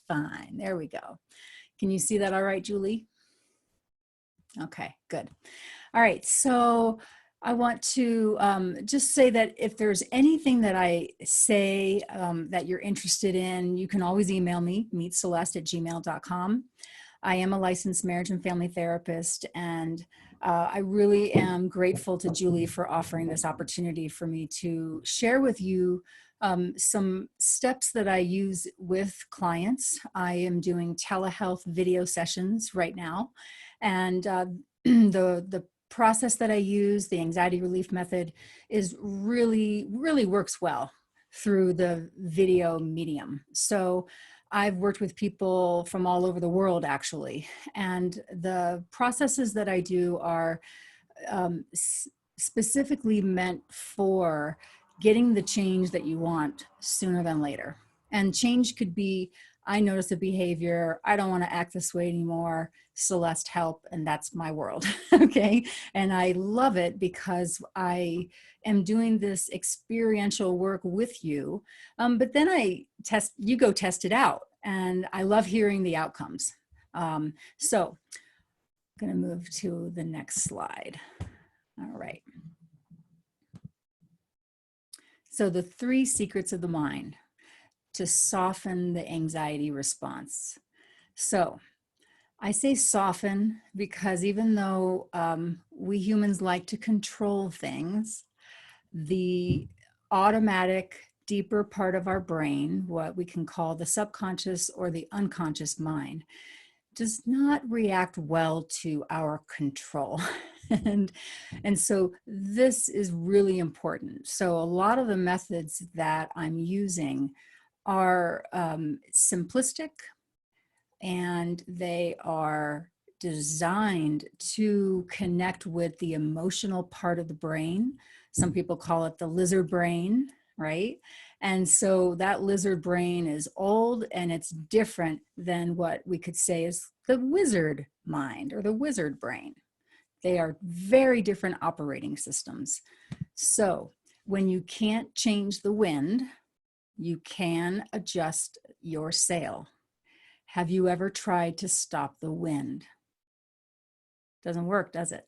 fine. There we go. Can you see that all right, Julie? Okay, good. All right, so I want to just say that if there's anything that I say that you're interested in, you can always email me, meetceleste@gmail.com. I am a licensed marriage and family therapist, and I really am grateful to Julie for offering this opportunity for me to share with you some steps that I use with clients. I am doing telehealth video sessions right now, and the process that I use, the anxiety relief method, is really works well through the video medium. So I've worked with people from all over the world, actually, and the processes that I do are specifically meant for getting the change that you want sooner than later. And change could be, I notice a behavior, I don't want to act this way anymore, Celeste, help, and that's my world. Okay, and I love it because I am doing this experiential work with you, but then you go test it out, and I love hearing the outcomes. So I'm going to move to the next slide. All right. So the 3 secrets of the mind to soften the anxiety response. So I say soften because even though we humans like to control things, the automatic deeper part of our brain, what we can call the subconscious or the unconscious mind, does not react well to our control. and so this is really important. So a lot of the methods that I'm using are simplistic, and they are designed to connect with the emotional part of the brain. Some people call it the lizard brain, right? And so that lizard brain is old, and it's different than what we could say is the wizard mind or the wizard brain. They are very different operating systems. So when you can't change the wind, you can adjust your sail. Have you ever tried to stop the wind? Doesn't work, does it?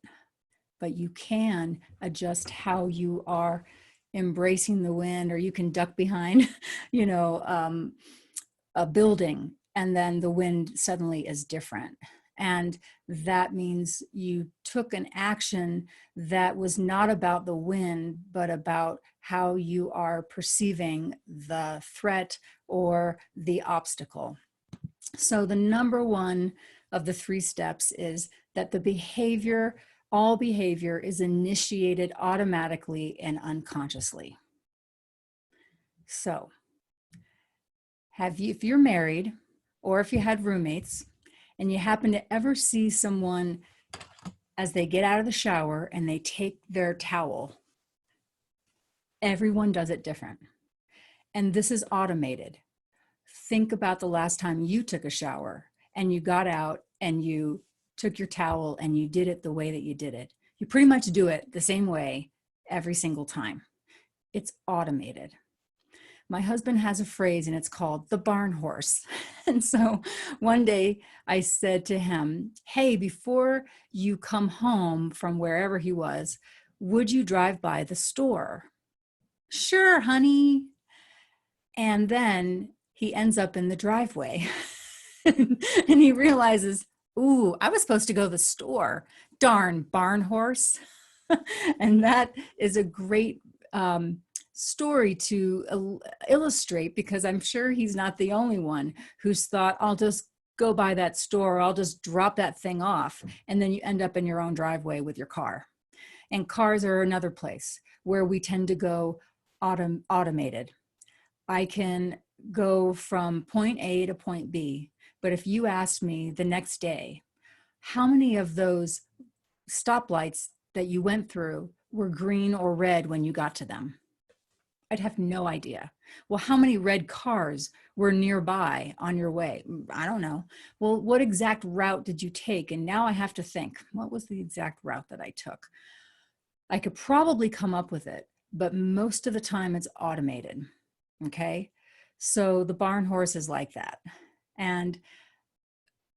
But you can adjust how you are embracing the wind, or you can duck behind, a building, and then the wind suddenly is different. And that means you took an action that was not about the wind, but about how you are perceiving the threat or the obstacle. So the number one of the 3 steps is that the behavior, all behavior, is initiated automatically and unconsciously. So if you're married, or if you had roommates, and you happen to ever see someone as they get out of the shower and they take their towel, everyone does it different. And this is automated. Think about the last time you took a shower and you got out and you took your towel and you did it the way that you did it. You pretty much do it the same way every single time. It's automated. My husband has a phrase, and it's called the barn horse. And so one day I said to him, hey, before you come home from wherever he was, would you drive by the store? Sure, honey. And then he ends up in the driveway and he realizes, ooh, I was supposed to go to the store. Darn barn horse. And that is a great story to illustrate, because I'm sure he's not the only one who's thought, I'll just go by that store, I'll just drop that thing off, and then you end up in your own driveway with your car. And cars are another place where we tend to go automated. I can go from point A to point B, but if you asked me the next day, how many of those stoplights that you went through were green or red when you got to them? I'd have no idea. Well, how many red cars were nearby on your way? I don't know. Well, what exact route did you take? And now I have to think, what was the exact route that I took? I could probably come up with it, but most of the time it's automated. Okay. So the barn horse is like that. And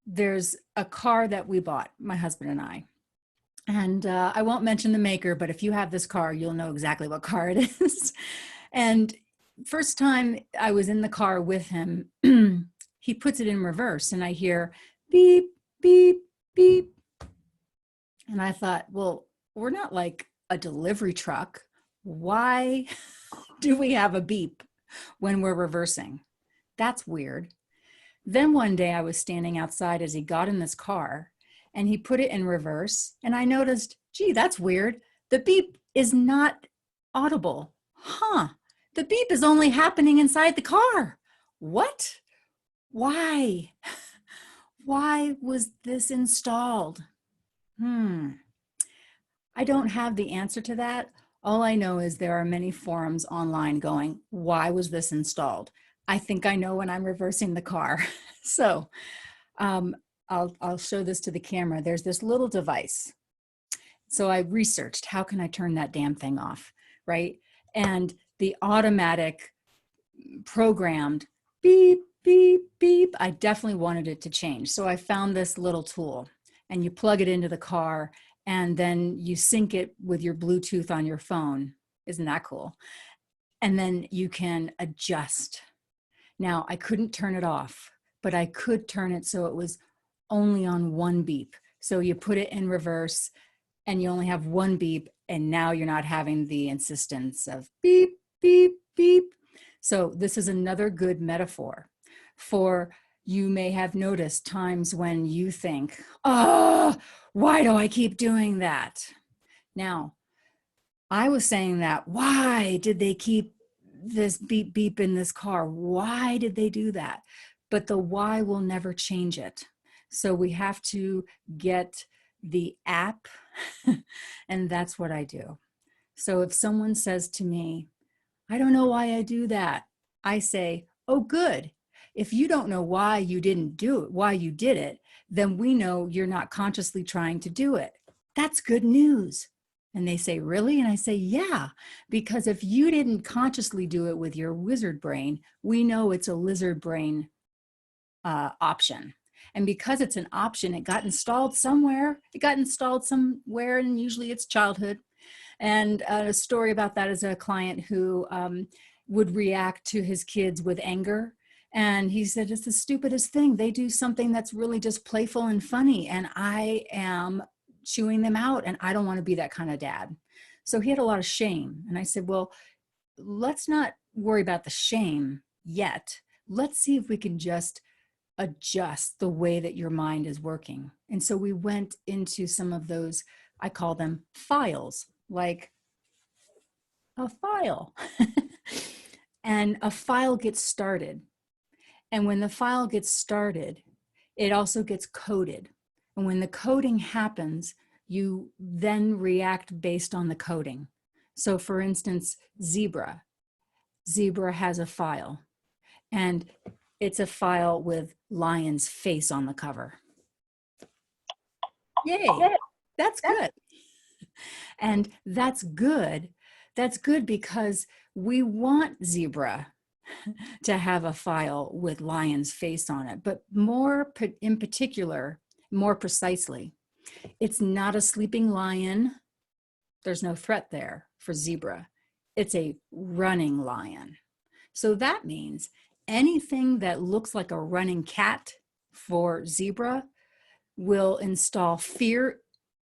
there's a car that we bought, my husband and I. And I won't mention the maker, but if you have this car, you'll know exactly what car it is. And first time I was in the car with him, he puts it in reverse and I hear beep, beep, beep. And I thought, well, we're not like a delivery truck. Why do we have a beep when we're reversing? That's weird. Then one day I was standing outside as he got in this car and he put it in reverse. And I noticed, gee, that's weird. The beep is not audible. Huh. The beep is only happening inside the car. What? Why? Why was this installed? I don't have the answer to that. All I know is there are many forums online going, why was this installed? I think I know when I'm reversing the car. So I'll show this to the camera. There's this little device. So I researched, how can I turn that damn thing off, right? And the automatic programmed beep, beep, beep, I definitely wanted it to change. So I found this little tool and you plug it into the car and then you sync it with your Bluetooth on your phone. Isn't that cool? And then you can adjust. Now, I couldn't turn it off, but I could turn it so it was only on one beep. So you put it in reverse and you only have one beep, and now you're not having the insistence of beep, beep, beep. So this is another good metaphor for, you may have noticed times when you think, oh, why do I keep doing that? Now, I was saying that, why did they keep this beep beep in this car? Why did they do that? But the why will never change it. So we have to get the app, and that's what I do. So if someone says to me, I don't know why I do that, I say, oh, good. If you don't know why you didn't do it, why you did it, then we know you're not consciously trying to do it. That's good news. And they say, really? And I say, yeah, because if you didn't consciously do it with your wizard brain, we know it's a lizard brain option. And because it's an option, it got installed somewhere. It got installed somewhere, and usually it's childhood. And a story about that is a client who would react to his kids with anger. And he said, it's the stupidest thing. They do something that's really just playful and funny, and I am chewing them out, and I don't want to be that kind of dad. So he had a lot of shame. And I said, well, let's not worry about the shame yet. Let's see if we can just adjust the way that your mind is working. And so we went into some of those, I call them files, like a file. And a file gets started. And when the file gets started, it also gets coded. And when the coding happens, you then react based on the coding. So for instance, zebra. Zebra has a file, and it's a file with lion's face on the cover. Yay, that's good. And that's good. That's good because we want zebra to have a file with lion's face on it, but more in particular, more precisely, it's not a sleeping lion. There's no threat there for zebra. It's a running lion. So that means anything that looks like a running cat for zebra will install fear.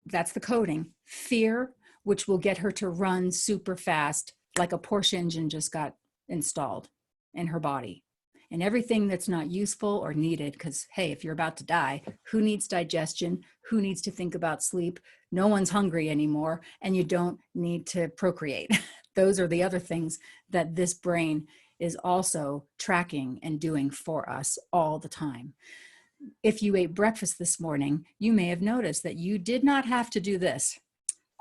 That's the coding, fear, which will get her to run super fast, like a Porsche engine just got installed in her body. And everything that's not useful or needed, because hey, if you're about to die, who needs digestion? Who needs to think about sleep? No one's hungry anymore, and you don't need to procreate. Those are the other things that this brain is also tracking and doing for us all the time. If you ate breakfast this morning, you may have noticed that you did not have to do this.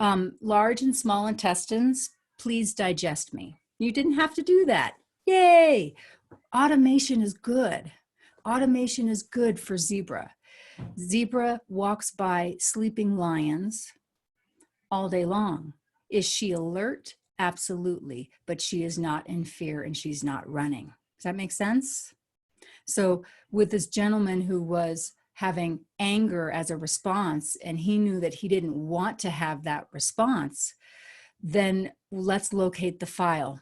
Large and small intestines, please digest me. You didn't have to do that. Yay! Automation is good. Automation is good for zebra. Zebra walks by sleeping lions all day long. Is she alert? Absolutely. But she is not in fear, and she's not running. Does that make sense? So with this gentleman who was having anger as a response, and he knew that he didn't want to have that response, then let's locate the file.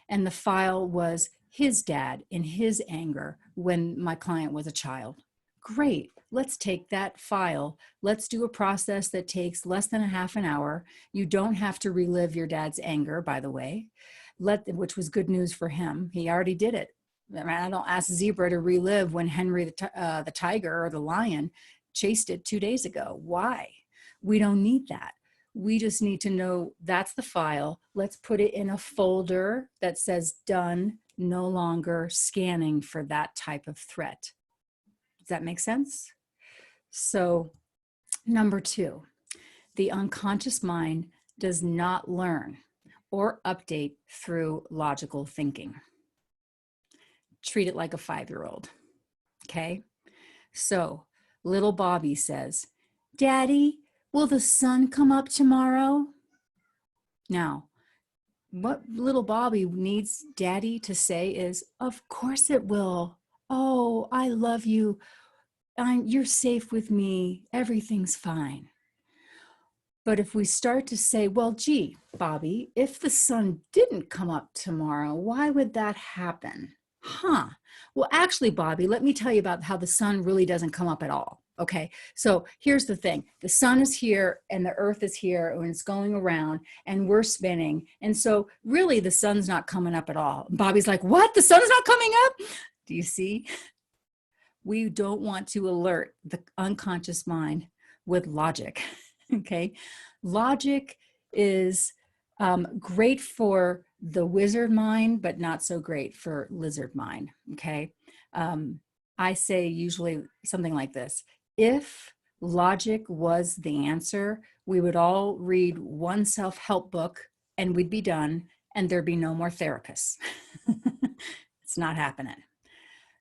And the file was his dad in his anger when my client was a child. Great. Let's take that file. Let's do a process that takes less than a half an hour. You don't have to relive your dad's anger, by the way, which was good news for him. He already did it. I mean, I don't ask Zebra to relive when Henry the tiger or the lion chased it 2 days ago. Why? We don't need that. We just need to know that's the file. Let's put it in a folder that says done, no longer scanning for that type of threat. Does that make sense? So, number 2, the unconscious mind does not learn or update through logical thinking. Treat it like a 5-year-old, okay? So, little Bobby says, "Daddy, will the sun come up tomorrow?" Now, what little Bobby needs Daddy to say is, "Of course it will. Oh, I love you. You're safe with me. Everything's fine." But if we start to say, "Well, gee, Bobby, if the sun didn't come up tomorrow, why would that happen?" Huh. Well, actually, Bobby, let me tell you about how the sun really doesn't come up at all. Okay. So here's the thing. The sun is here and the earth is here and it's going around and we're spinning. And so really the sun's not coming up at all. Bobby's like, "What? The sun's not coming up?" Do you see? We don't want to alert the unconscious mind with logic. Okay. Logic is great for the wizard mind, but not so great for lizard mind. Okay. I say usually something like this: if logic was the answer, we would all read one self-help book and we'd be done and there'd be no more therapists. It's not happening.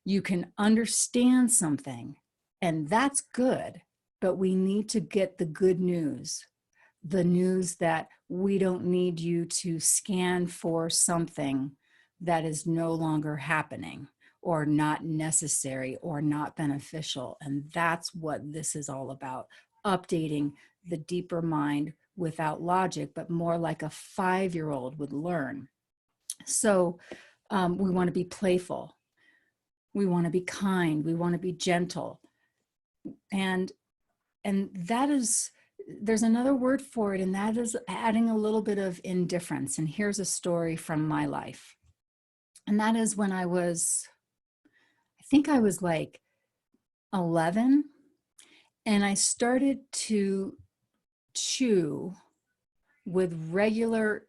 You can understand something, and that's good, but we need to get the good news. The news that we don't need you to scan for something that is no longer happening or not necessary or not beneficial. And that's what this is all about: updating the deeper mind without logic, but more like a 5-year-old would learn. So we want to be playful. We want to be kind. We want to be gentle. And that is, there's another word for it, and that is adding a little bit of indifference. And here's a story from my life. And that is when I think I was like 11, and I started to chew with regular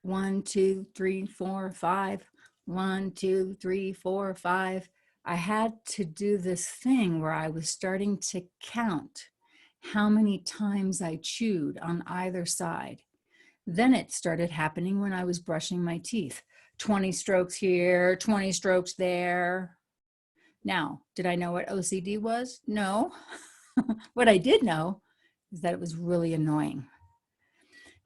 1, 2, 3, 4, 5, 1, 2, 3, 4, 5. I had to do this thing where I was starting to count how many times I chewed on either side. Then it started happening when I was brushing my teeth. 20 strokes here, 20 strokes there. Now, did I know what OCD was? No. What I did know is that it was really annoying.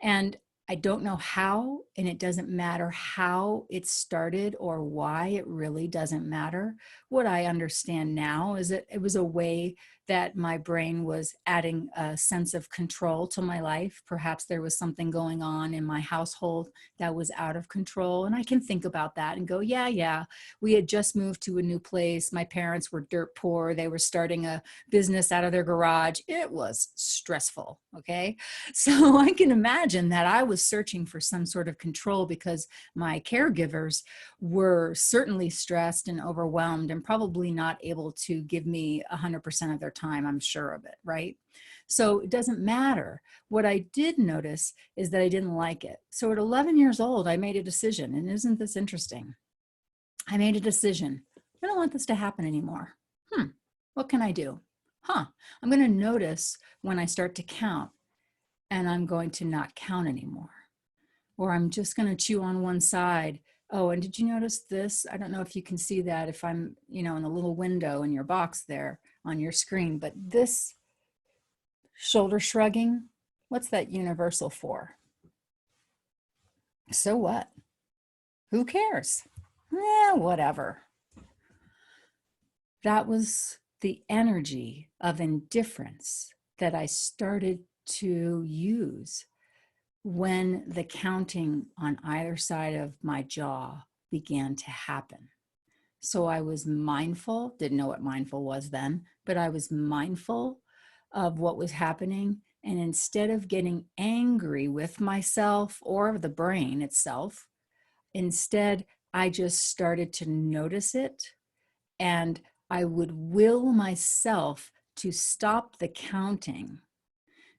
And I don't know how, and it doesn't matter how it started or why. It really doesn't matter. What I understand now is that it was a way that my brain was adding a sense of control to my life. Perhaps there was something going on in my household that was out of control. And I can think about that and go, yeah, we had just moved to a new place. My parents were dirt poor. They were starting a business out of their garage. It was stressful. Okay. So I can imagine that I was searching for some sort of control because my caregivers were certainly stressed and overwhelmed and probably not able to give me 100% of their time. I'm sure of it, right? So it doesn't matter. What I did notice is that I didn't like it. So at 11 years old, I made a decision. And isn't this interesting? I made a decision. I don't want this to happen anymore. What can I do? I'm going to notice when I start to count, and I'm going to not count anymore. Or I'm just going to chew on one side. Oh, and did you notice this? I don't know if you can see that if I'm, in a little window in your box there on your screen, but this shoulder shrugging, what's that universal for? So what? Who cares? Whatever. That was the energy of indifference that I started to use when the counting on either side of my jaw began to happen. So I was mindful, didn't know what mindful was then, but I was mindful of what was happening. And instead of getting angry with myself or the brain itself, instead, I just started to notice it, and I would will myself to stop the counting.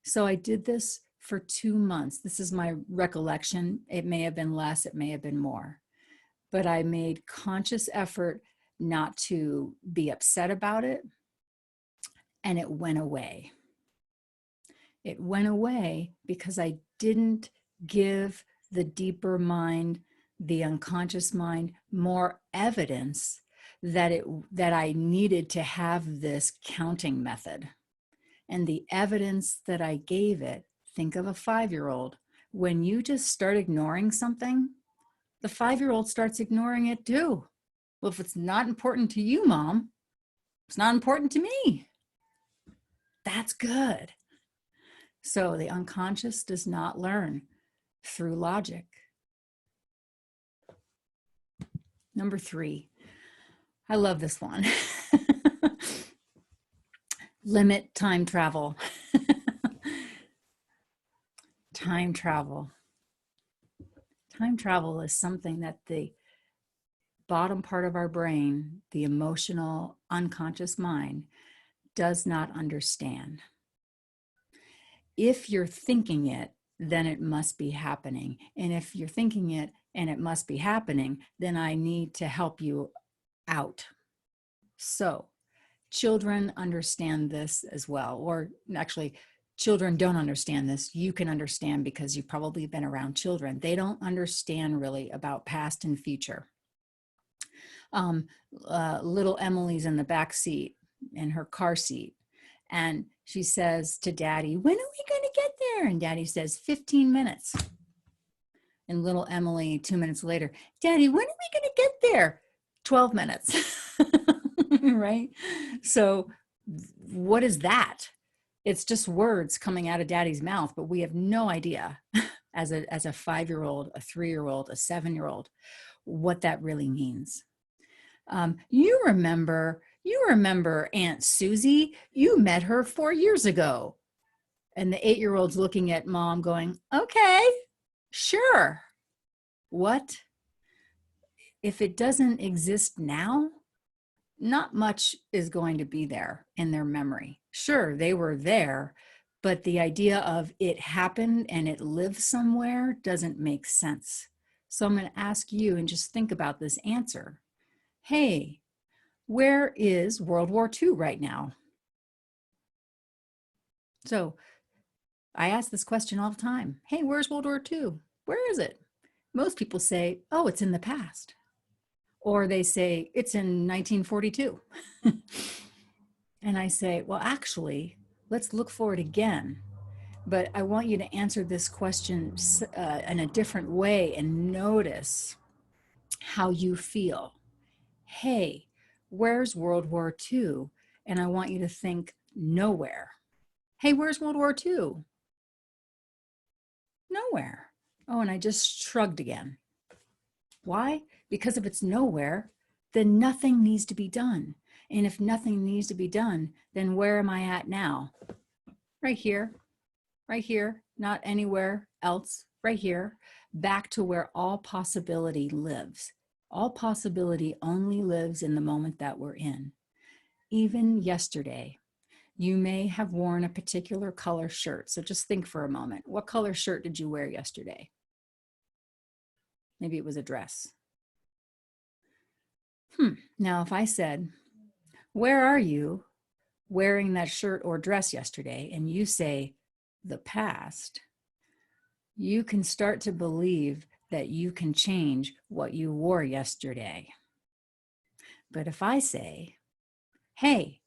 So I did this for 2 months. This is my recollection. It may have been less, it may have been more. But I made conscious effort not to be upset about it, and it went away. It went away because I didn't give the deeper mind, the unconscious mind, more evidence that I needed to have this counting method. And the evidence that I gave it, think of a 5-year-old. When you just start ignoring something, the 5-year-old starts ignoring it too. Well, if it's not important to you, Mom, it's not important to me. That's good. So the unconscious does not learn through logic. Number 3, I love this one. Limit time travel. Time travel. Time travel is something that the bottom part of our brain, the emotional, unconscious mind, does not understand. If you're thinking it, then it must be happening. And if you're thinking it and it must be happening, then I need to help you out. So children understand this as well, or actually children don't understand this. You can understand because you've probably been around children. They don't understand really about past and future. Little Emily's in the back seat in her car seat, and she says to Daddy, "When are we going to get there?" And Daddy says, 15 minutes. And little Emily, 2 minutes later, "Daddy, when are we going to get there?" 12 minutes. Right? So what is that? It's just words coming out of Daddy's mouth, but we have no idea as a 5-year-old, a 3-year-old, a 7-year-old, what that really means. You remember Aunt Susie? You met her 4 years ago. And the 8-year-old's looking at Mom going, "Okay, sure." What? If it doesn't exist now, not much is going to be there in their memory. Sure, they were there, but the idea of it happened and it lives somewhere doesn't make sense. So I'm going to ask you, and just think about this answer. Hey, where is World War II right now? So I ask this question all the time. Hey, where's World War II? Where is it? Most people say, oh, it's in the past. Or they say, it's in 1942. And I say, well, actually, let's look for it again. But I want you to answer this question in a different way and notice how you feel. Hey, where's World War II? And I want you to think nowhere. Hey, where's World War II? Nowhere. Oh, and I just shrugged again. Why? Because if it's nowhere, then nothing needs to be done. And if nothing needs to be done, then where am I at now? Right here, not anywhere else, right here, back to where all possibility lives. All possibility only lives in the moment that we're in. Even yesterday, you may have worn a particular color shirt. So just think for a moment. What color shirt did you wear yesterday? Maybe it was a dress. Now, if I said, where are you wearing that shirt or dress yesterday? And you say, the past. You can start to believe that you can change what you wore yesterday. But if I say, hey,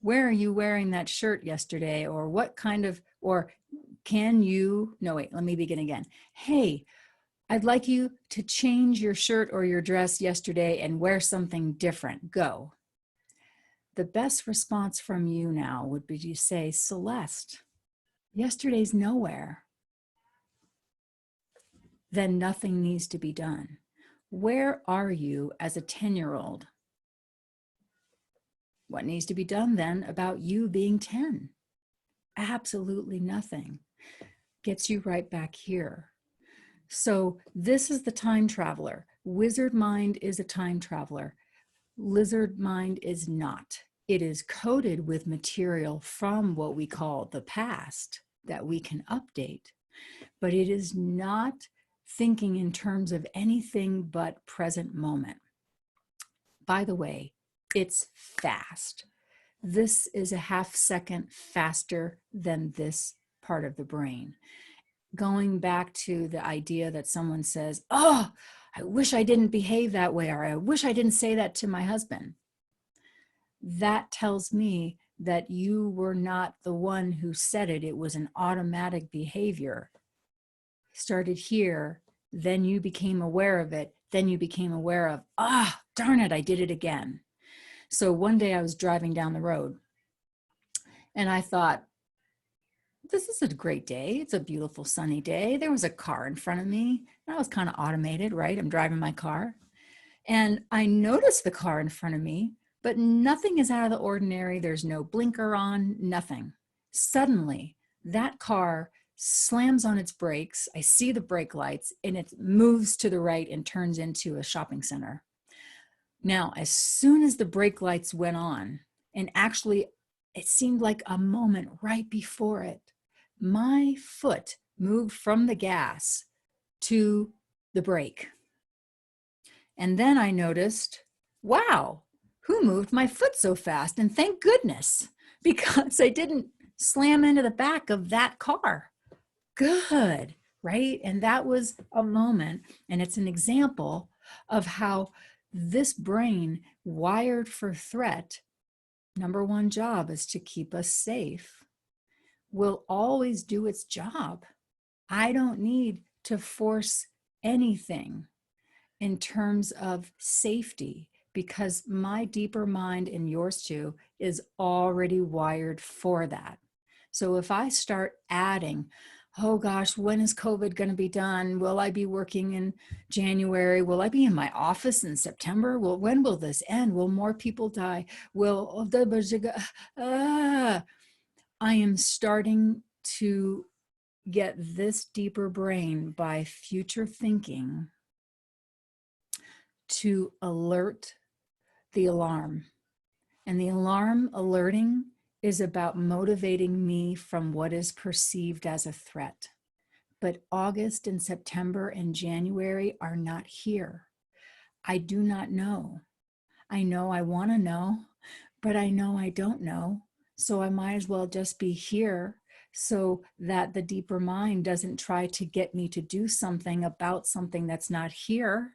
where are you wearing that shirt yesterday? Or what kind of, or can you, no, wait, let me begin again. Hey, I'd like you to change your shirt or your dress yesterday and wear something different. Go. The best response from you now would be to say, Celeste, yesterday's nowhere. Then nothing needs to be done. Where are you as a 10-year-old? What needs to be done then about you being 10? Absolutely nothing. Gets you right back here. So this is the time traveler. Wizard mind is a time traveler. Lizard mind is not. It is coated with material from what we call the past that we can update, but it is not thinking in terms of anything but present moment. By the way, it's fast. This is a half second faster than this part of the brain. Going back to the idea that someone says, oh, I wish I didn't behave that way, or I wish I didn't say that to my husband. That tells me that you were not the one who said it. It was an automatic behavior. Started here, then you became aware of it, then you became aware of, darn it, I did it again. So one day I was driving down the road and I thought, this is a great day. It's a beautiful sunny day. There was a car in front of me. That was kind of automated, right? I'm driving my car. And I noticed the car in front of me, but nothing is out of the ordinary. There's no blinker on, nothing. Suddenly, that car slams on its brakes. I see the brake lights and it moves to the right and turns into a shopping center. Now, as soon as the brake lights went on, and actually it seemed like a moment right before it, my foot moved from the gas to the brake. And then I noticed, wow, who moved my foot so fast? And thank goodness, because I didn't slam into the back of that car. Good, right? And that was a moment, and it's an example of how this brain, wired for threat, number one job is to keep us safe, will always do its job. I don't need to force anything in terms of safety because my deeper mind, and yours too, is already wired for that. So if I start adding, oh gosh, when is COVID going to be done? Will I be working in January? Will I be in my office in September? Well, when will this end? Will more people die? I am starting to get this deeper brain by future thinking to alert the alarm. And the alarm alerting is about motivating me from what is perceived as a threat. But August and September and January are not here. I do not know. I know I want to know, but I know I don't know. So I might as well just be here so that the deeper mind doesn't try to get me to do something about something that's not here.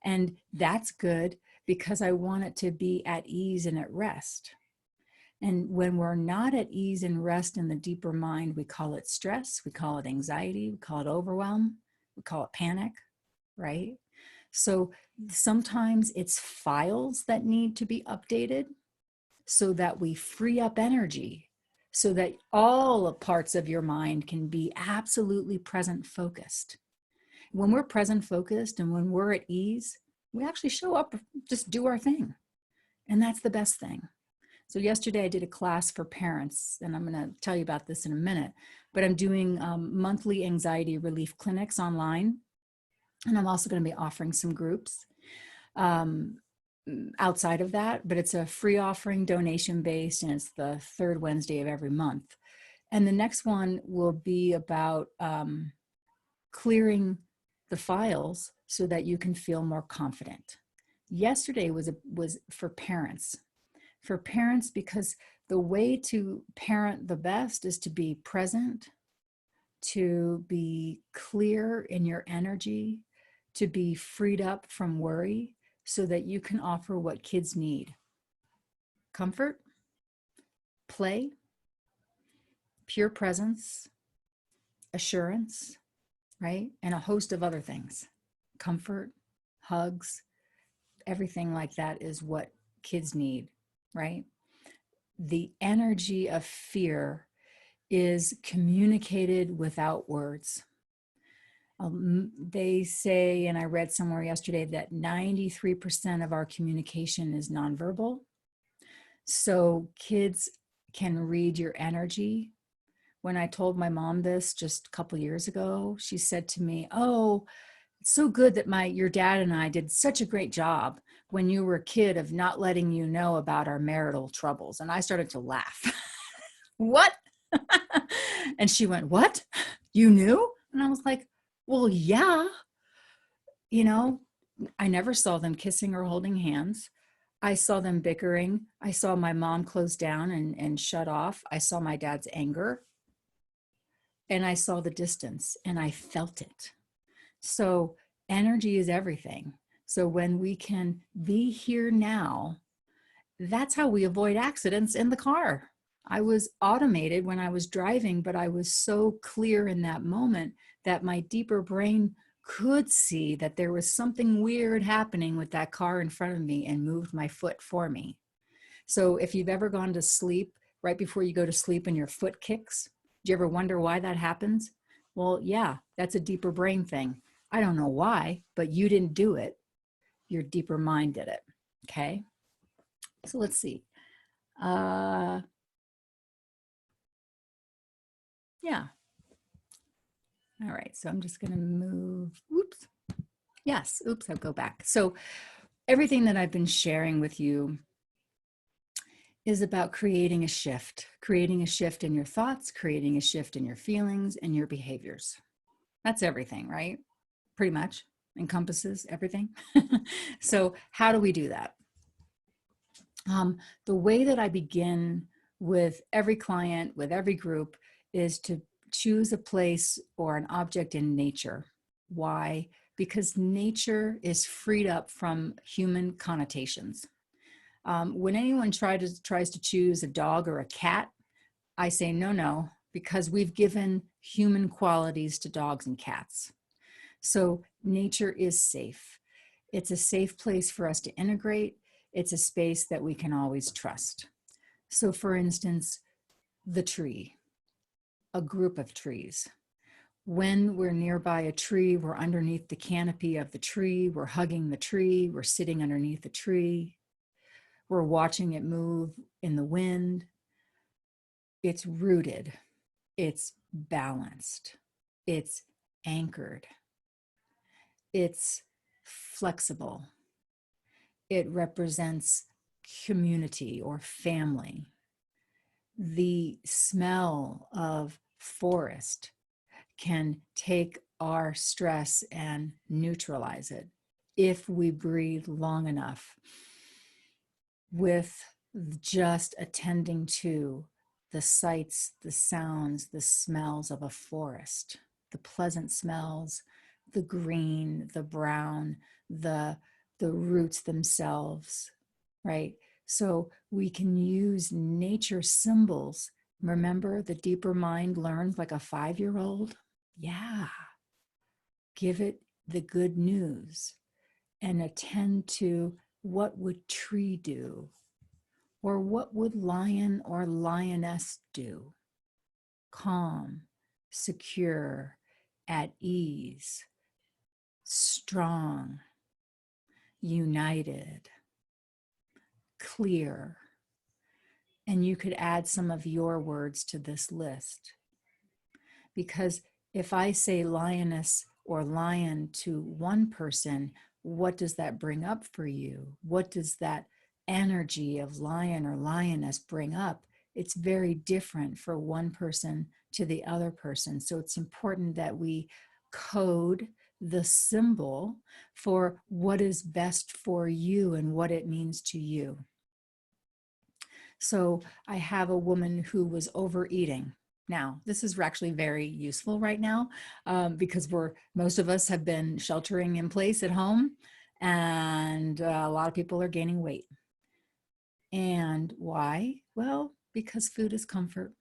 And that's good because I want it to be at ease and at rest. And when we're not at ease and rest in the deeper mind, we call it stress, we call it anxiety, we call it overwhelm, we call it panic, right? So sometimes it's files that need to be updated so that we free up energy, so that all parts of your mind can be absolutely present focused. When we're present focused and when we're at ease, we actually show up, just do our thing. And that's the best thing. So yesterday I did a class for parents, and I'm going to tell you about this in a minute, but I'm doing monthly anxiety relief clinics online. And I'm also going to be offering some groups outside of that, but it's a free offering, donation based, and it's the third Wednesday of every month. And the next one will be about clearing the files so that you can feel more confident. Yesterday was for parents. For parents, because the way to parent the best is to be present, to be clear in your energy, to be freed up from worry so that you can offer what kids need. Comfort, play, pure presence, assurance, right? And a host of other things. Comfort, hugs, everything like that is what kids need, right? the energy of fear is communicated without words. They say, and I read somewhere yesterday, that 93% of our communication is nonverbal. So kids can read your energy. When I told my mom this just a couple years ago, she said to me, "Oh, it's so good that your dad and I did such a great job when you were a kid of not letting you know about our marital troubles." And I started to laugh. What? And she went, "What? You knew?" And I was like, "Well, yeah, you know, I never saw them kissing or holding hands. I saw them bickering. I saw my mom close down and shut off. I saw my dad's anger, and I saw the distance, and I felt it." So energy is everything. So when we can be here now, that's how we avoid accidents in the car. I was automated when I was driving, but I was so clear in that moment that my deeper brain could see that there was something weird happening with that car in front of me and moved my foot for me. So if you've ever gone to sleep right before you go to sleep and your foot kicks, do you ever wonder why that happens? Well, yeah, that's a deeper brain thing. I don't know why, but you didn't do it. Your deeper mind did it. Okay. So let's see. Yeah. All right. So I'm just going to move. Oops. Yes. Oops. I'll go back. So everything that I've been sharing with you is about creating a shift in your thoughts, creating a shift in your feelings and your behaviors. That's everything, right? Pretty much encompasses everything. So how do we do that? The way that I begin with every client, with every group, is to choose a place or an object in nature. Why? Because nature is freed up from human connotations. When anyone tries to choose a dog or a cat, I say no, no, because we've given human qualities to dogs and cats. So nature is safe. It's a safe place for us to integrate. It's a space that we can always trust. So for instance, the tree, a group of trees. When we're nearby a tree, we're underneath the canopy of the tree, we're hugging the tree, we're sitting underneath the tree, we're watching it move in the wind. It's rooted, it's balanced, it's anchored, it's flexible. It represents community or family. The smell of forest can take our stress and neutralize it if we breathe long enough with just attending to the sights, the sounds, the smells of a forest, the pleasant smells, the green, the brown, the roots themselves, right? So we can use nature symbols. Remember, the deeper mind learns like a 5-year-old. Yeah. Give it the good news and attend to what would tree do, or what would lion or lioness do? Calm, secure, at ease, strong, united, clear. And you could add some of your words to this list. Because if I say lioness or lion to one person, what does that bring up for you? What does that energy of lion or lioness bring up? It's very different for one person to the other person. So it's important that we code the symbol for what is best for you and what it means to you. So I have a woman who was overeating. Now, this is actually very useful right now because most of us have been sheltering in place at home, and a lot of people are gaining weight. And why? Well, because food is comfort.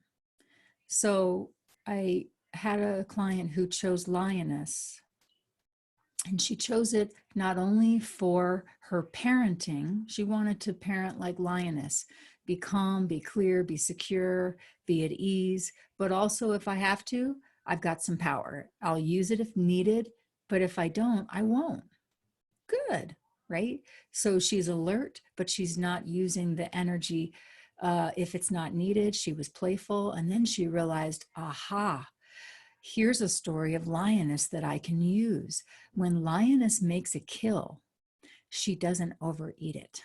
So I had a client who chose lioness, and she chose it not only for her parenting, she wanted to parent like lioness. be calm, be clear, be secure, be at ease. But also, if I have to, I've got some power. I'll use it if needed, but if I don't, I won't. Good, right? So she's alert, but she's not using the energy if it's not needed. She was playful. And then she realized, aha, here's a story of lioness that I can use. When lioness makes a kill, she doesn't overeat it.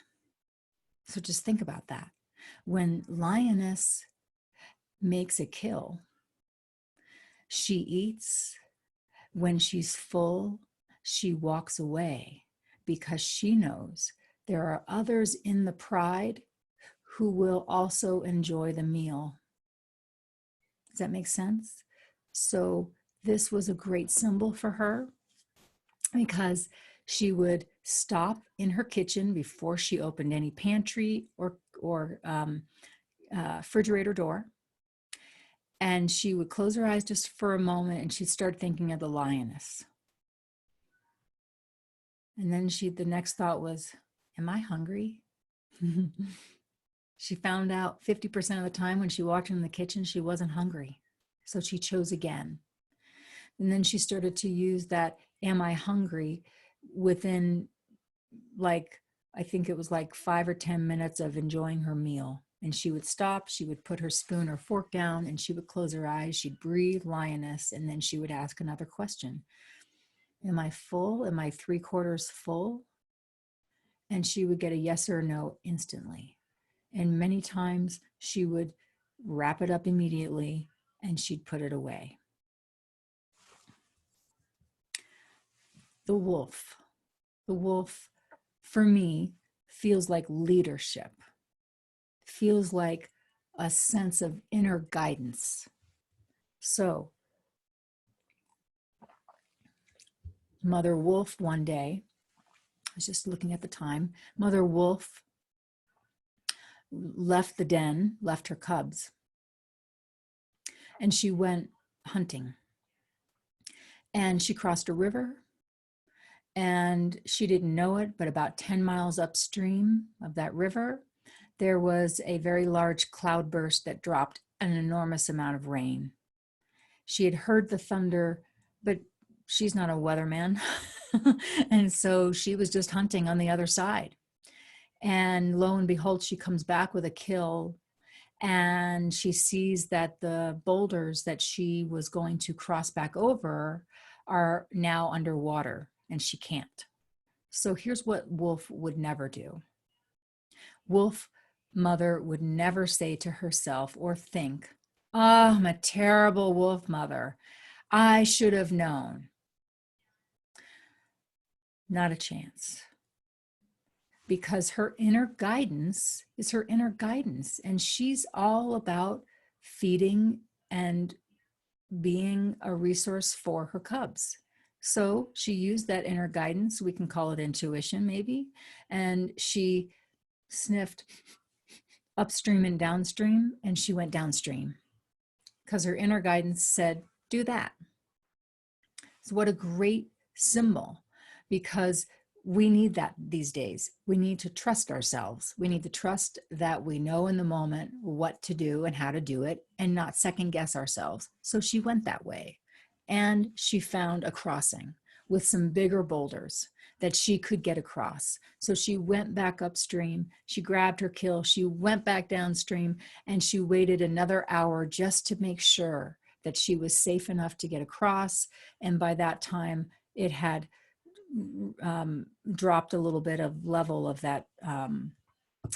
So just think about that. When lioness makes a kill, she eats. When she's full, she walks away because she knows there are others in the pride who will also enjoy the meal. Does that make sense? So this was a great symbol for her because she would stop in her kitchen before she opened any pantry or refrigerator door. And she would close her eyes just for a moment and she'd start thinking of the lioness. And then the next thought was, am I hungry? She found out 50% of the time when she walked in the kitchen, she wasn't hungry. So she chose again. And then she started to use that, am I hungry, within I think it was 5 or 10 minutes of enjoying her meal. And she would stop, she would put her spoon or fork down, and she would close her eyes, she'd breathe lioness, and then she would ask another question. Am I full? Am I 3/4 full? And she would get a yes or no instantly. And many times she would wrap it up immediately and she'd put it away. The wolf. The wolf, for me, feels like leadership, feels like a sense of inner guidance. So, Mother Wolf, one day, I was just looking at the time, Mother Wolf left the den, left her cubs, and she went hunting. And she crossed a river, and she didn't know it, but about 10 miles upstream of that river, there was a very large cloudburst that dropped an enormous amount of rain. She had heard the thunder, but she's not a weatherman. And so she was just hunting on the other side. And lo and behold, she comes back with a kill, and she sees that the boulders that she was going to cross back over are now underwater, and she can't. So here's what Wolf would never do. Wolf mother would never say to herself or think, oh, I'm a terrible wolf mother. I should have known. Not a chance. Because her inner guidance is her inner guidance. And she's all about feeding and being a resource for her cubs. So she used that inner guidance. We can call it intuition, maybe. And she sniffed upstream and downstream, and she went downstream because her inner guidance said, do that. So what a great symbol, because we need that these days. We need to trust ourselves. We need to trust that we know in the moment what to do and how to do it and not second guess ourselves. So she went that way, and she found a crossing with some bigger boulders that she could get across. So she went back upstream, she grabbed her kill, she went back downstream, and she waited another hour just to make sure that she was safe enough to get across. And by that time, it had dropped a little bit of level of that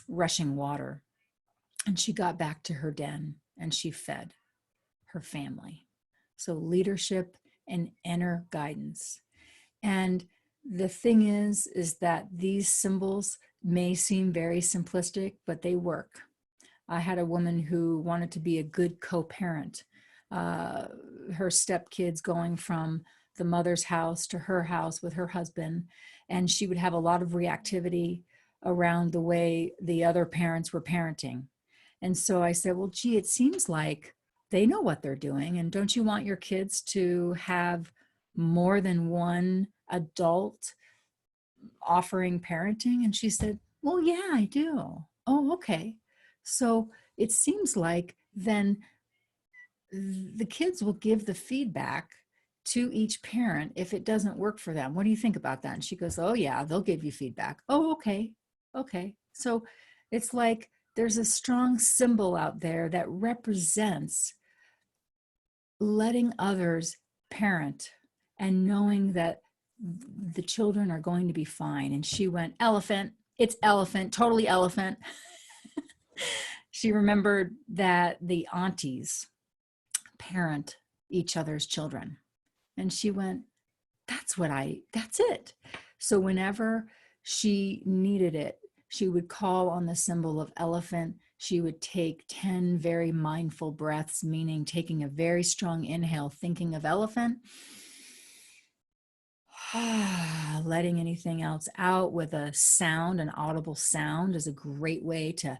rushing water. And she got back to her den and she fed her family. So leadership and inner guidance. And the thing is that these symbols may seem very simplistic, but they work. I had a woman who wanted to be a good co-parent. Her stepkids going from the mother's house to her house with her husband, and she would have a lot of reactivity around the way the other parents were parenting. And so I said, well, gee, it seems like they know what they're doing. And don't you want your kids to have more than one adult offering parenting? And she said, well, yeah, I do. Oh, okay. So it seems like then the kids will give the feedback to each parent if it doesn't work for them. What do you think about that? And she goes, oh yeah, they'll give you feedback. Oh, okay. Okay. So it's like there's a strong symbol out there that represents letting others parent and knowing that the children are going to be fine. And she went, elephant, it's elephant, totally elephant. She remembered that the aunties parent each other's children. And she went, that's it. So whenever she needed it, she would call on the symbol of elephant. She would take 10 very mindful breaths, meaning taking a very strong inhale, thinking of elephant, letting anything else out with a sound. An audible sound is a great way to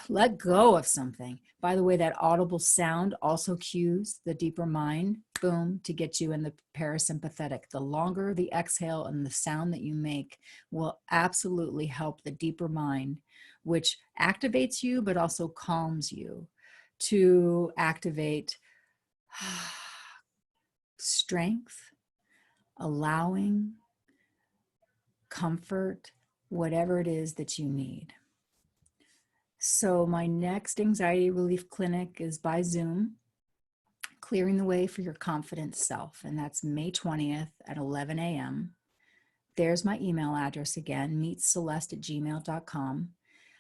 let go of something. By the way, that audible sound also cues the deeper mind, boom, to get you in the parasympathetic. The longer the exhale and the sound that you make will absolutely help the deeper mind, which activates you, but also calms you to activate strength, allowing, comfort, whatever it is that you need. So my next anxiety relief clinic is by Zoom, Clearing the Way for Your Confident Self. And that's May 20th at 11 a.m. There's my email address again, meetceleste@gmail.com.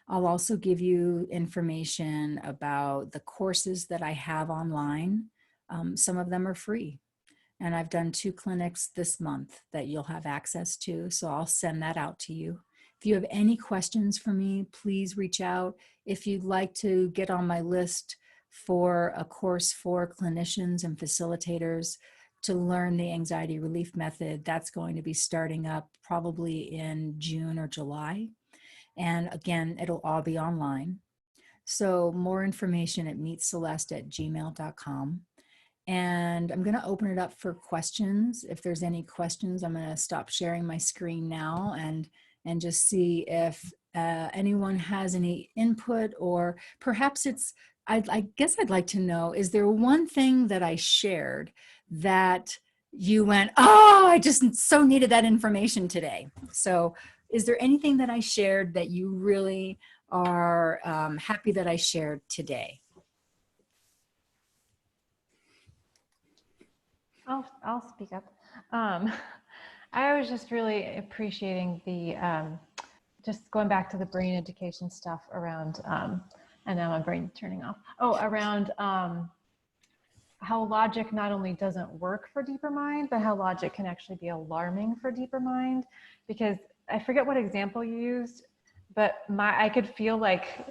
I'll also give you information about the courses that I have online. Some of them are free. And I've done 2 clinics this month that you'll have access to. So I'll send that out to you. If you have any questions for me, please reach out. If you'd like to get on my list for a course for clinicians and facilitators to learn the anxiety relief method, that's going to be starting up probably in June or July. And again, it'll all be online. So more information at meetceleste@gmail.com. And I'm going to open it up for questions. If there's any questions, I'm going to stop sharing my screen now and just see if anyone has any input, or perhaps I guess I'd like to know, is there one thing that I shared that you went, oh, I just so needed that information today? So is there anything that I shared that you really are happy that I shared today? I'll speak up. I was just really appreciating the, just going back to the brain education stuff around, and now my brain turning off. Around how logic not only doesn't work for deeper mind, but how logic can actually be alarming for deeper mind. Because I forget what example you used, but I could feel like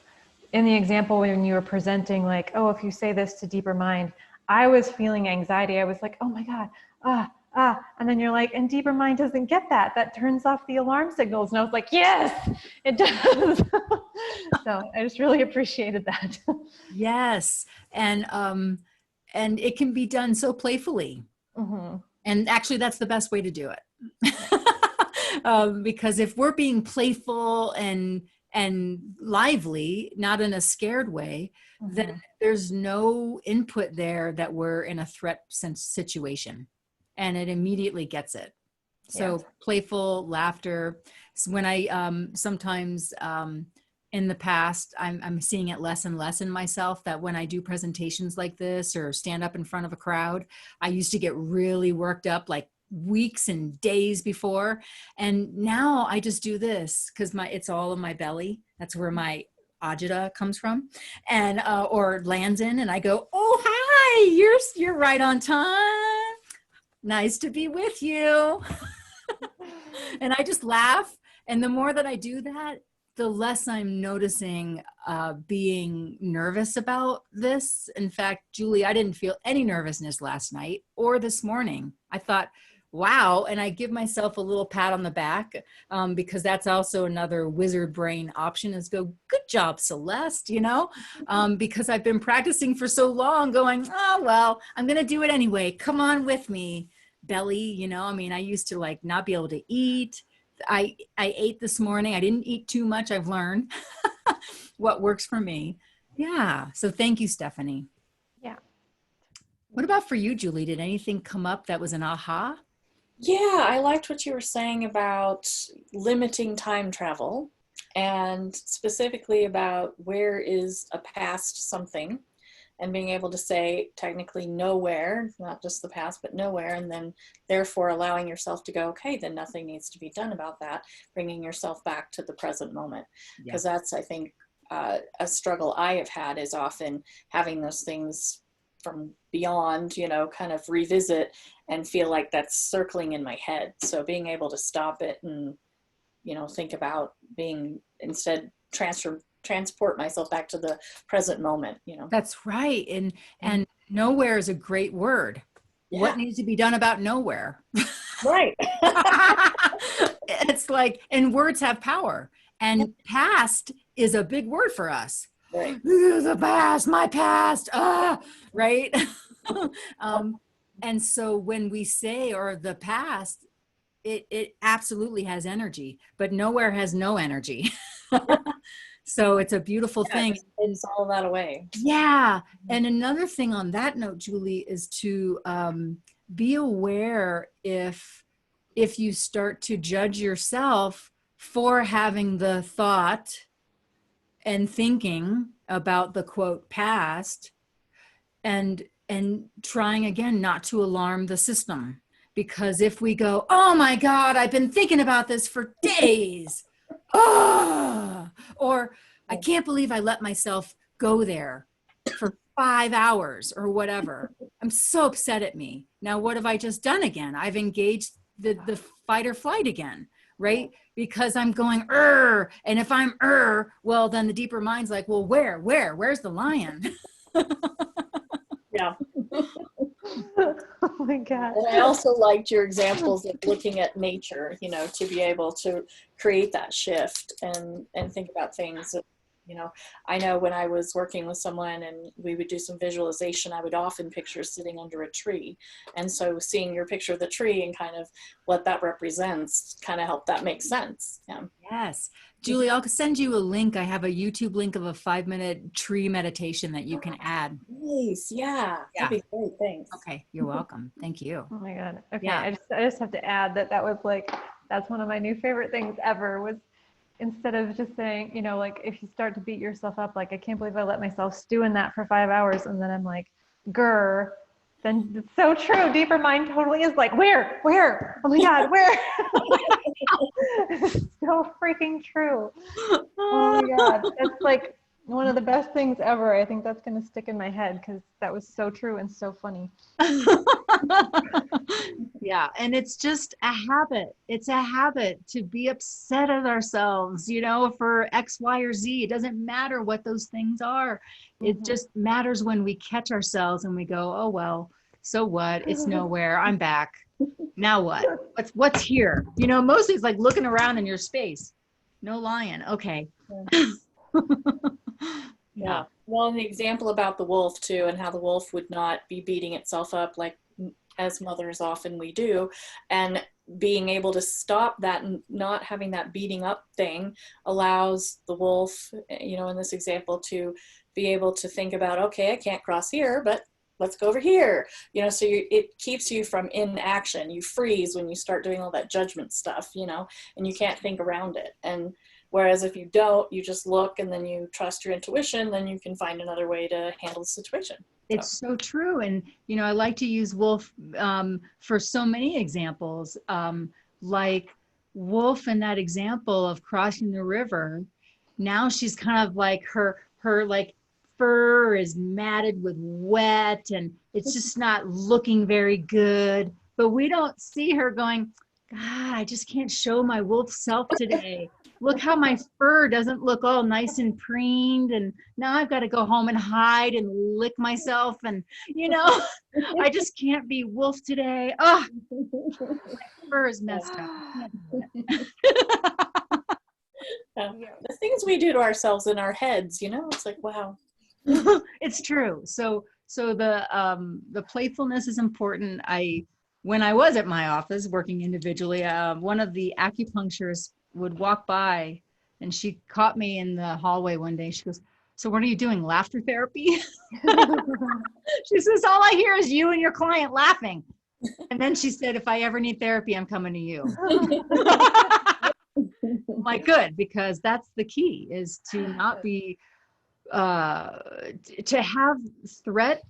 in the example when you were presenting, like, oh, if you say this to deeper mind, I was feeling anxiety. I was like, oh my God, and then you're like, and deeper mind doesn't get that. That turns off the alarm signals. And I was like, yes, it does. So I just really appreciated that. Yes. And it can be done so playfully. Mm-hmm. And actually that's the best way to do it. Because if we're being playful and lively, not in a scared way, mm-hmm. then there's no input there that we're in a threat situation, and it immediately gets it. So playful laughter. So when I sometimes in the past, I'm seeing it less and less in myself, that when I do presentations like this or stand up in front of a crowd, I used to get really worked up, like weeks and days before. And now I just do this because it's all in my belly. That's where my agita comes from, and or lands in, and I go, oh, hi, you're right on time. Nice to be with you. And I just laugh. And the more that I do that, the less I'm noticing being nervous about this. In fact, Julie, I didn't feel any nervousness last night or this morning. I thought, wow. And I give myself a little pat on the back because that's also another wizard brain option, is go, good job, Celeste, because I've been practicing for so long going, oh, well, I'm going to do it anyway. Come on with me, belly. I used to like not be able to eat. I ate this morning. I didn't eat too much, I've learned. what works for me. Yeah. So thank you, Stephanie. Yeah. What about for you, Julie? Did anything come up that was an aha? Yeah, I liked what you were saying about limiting time travel and specifically about where is a past something and being able to say technically nowhere, not just the past, but nowhere, and then therefore allowing yourself to go, okay, then nothing needs to be done about that, bringing yourself back to the present moment. Yeah. Because that's, I think, a struggle I have had is often having those things from beyond, you know, kind of revisit and feel like that's circling in my head. So being able to stop it and, you know, think about being instead transport myself back to the present moment, you know. That's right. And nowhere is a great word. Yeah. What needs to be done about nowhere? Right. It's like, and words have power. And past is a big word for us. Right. The past, my past, right? And so when we say, or the past, it absolutely has energy, but nowhere has no energy. So it's a beautiful thing. It's all that away. Yeah. And another thing on that note, Julie, is to be aware if you start to judge yourself for having the thought and thinking about the quote past, and trying again not to alarm the system. Because if we go, oh my God, I've been thinking about this for days. Oh, or I can't believe I let myself go there for 5 hours or whatever. I'm so upset at me. Now, what have I just done again? I've engaged the fight or flight again, right? Because I'm going, and if I'm, well, then the deeper mind's like, well, where's the lion? Yeah. Oh my God. And I also liked your examples of looking at nature, you know, to be able to create that shift and think about things. You know, I know when I was working with someone and we would do some visualization, I would often picture sitting under a tree. And so seeing your picture of the tree and kind of what that represents kind of helped that make sense. Yeah. Yes. Julie, I'll send you a link. I have a YouTube link of a 5-minute tree meditation that you can add. Nice. Yeah. That'd be great. Thanks. Okay. You're welcome. Thank you. Oh my God. Okay. Yeah. I just have to add that was like, that's one of my new favorite things ever, was instead of just saying, you know, like if you start to beat yourself up, like, I can't believe I let myself stew in that for 5 hours. And then I'm like, grr, then it's so true. Deeper mind totally is like, where? Oh my God, where? It's so freaking true. Oh my God. That's like one of the best things ever. I think that's going to stick in my head because that was so true and so funny. Yeah. And it's just a habit. It's a habit to be upset at ourselves, you know, for X, Y, or Z. It doesn't matter what those things are. It just matters when we catch ourselves and we go, oh, well, so what? It's nowhere. I'm back. Now what? What's here? You know, mostly it's like looking around in your space. No lion. Okay. Yeah. Well, an example about the wolf too, and how the wolf would not be beating itself up like as mothers often we do, and being able to stop that and not having that beating up thing allows the wolf, you know, in this example, to be able to think about, okay, I can't cross here, but let's go over here, you know. So it keeps you from inaction. You freeze when you start doing all that judgment stuff, you know, and you can't think around it. And whereas if you don't, you just look and then you trust your intuition, then you can find another way to handle the situation. It's so true. And, you know, I like to use wolf for so many examples, like wolf in that example of crossing the river. Now she's kind of like her like fur is matted with wet and it's just not looking very good. But we don't see her going, God, I just can't show my wolf self today. Look how my fur doesn't look all nice and preened. And now I've got to go home and hide and lick myself. And, you know, I just can't be wolf today. Oh, my fur is messed up. The things we do to ourselves in our heads, you know, it's like, wow. It's true. So the playfulness is important. When I was at my office working individually, one of the acupuncturists would walk by And she caught me in the hallway one day. She goes, "So what are you doing? Laughter therapy?" She says, "All I hear is you and your client laughing." And then she said, "If I ever need therapy, I'm coming to you." I'm like, good, because that's the key, is to not be, to have threat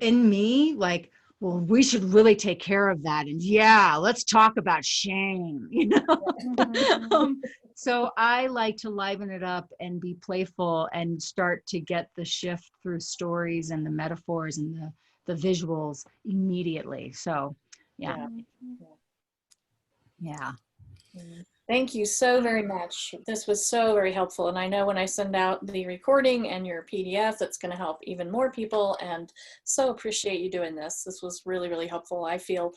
in me, like, well, we should really take care of that. And yeah, let's talk about shame, you know? So I like to liven it up and be playful and start to get the shift through stories and the metaphors and the visuals immediately. So yeah. Yeah. Thank you so very much. This was so very helpful. And I know when I send out the recording and your PDF, it's going to help even more people. And so appreciate you doing this. This was really, really helpful. I feel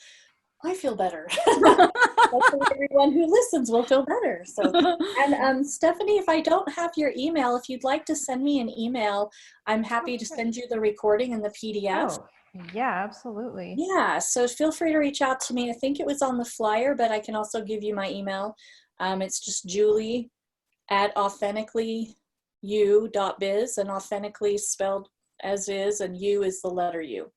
better. Hopefully everyone who listens will feel better. So, and Stephanie, if I don't have your email, if you'd like to send me an email, I'm happy to send you the recording and the PDF. Oh, yeah, absolutely. Yeah, so feel free to reach out to me. I think it was on the flyer, but I can also give you my email. It's just julie@authenticallyu.biz, and authentically spelled as is, and you is the letter U.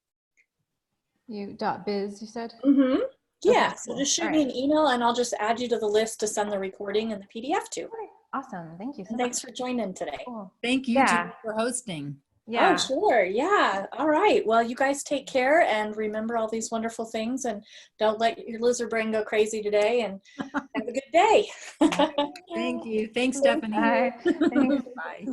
You.biz, you said? Mm-hmm. Yeah, Okay, so cool. just shoot All me right. an email and I'll just add you to the list to send the recording and the PDF to. Okay, awesome. Thank you so And much. thanks for joining today. Cool. Thank you Yeah. too for hosting. Yeah. Oh, sure. Yeah. All right. Well, you guys take care and remember all these wonderful things, and don't let your lizard brain go crazy today, and have a good day. Thank you. Thanks, Stephanie. Bye. Thanks. Bye.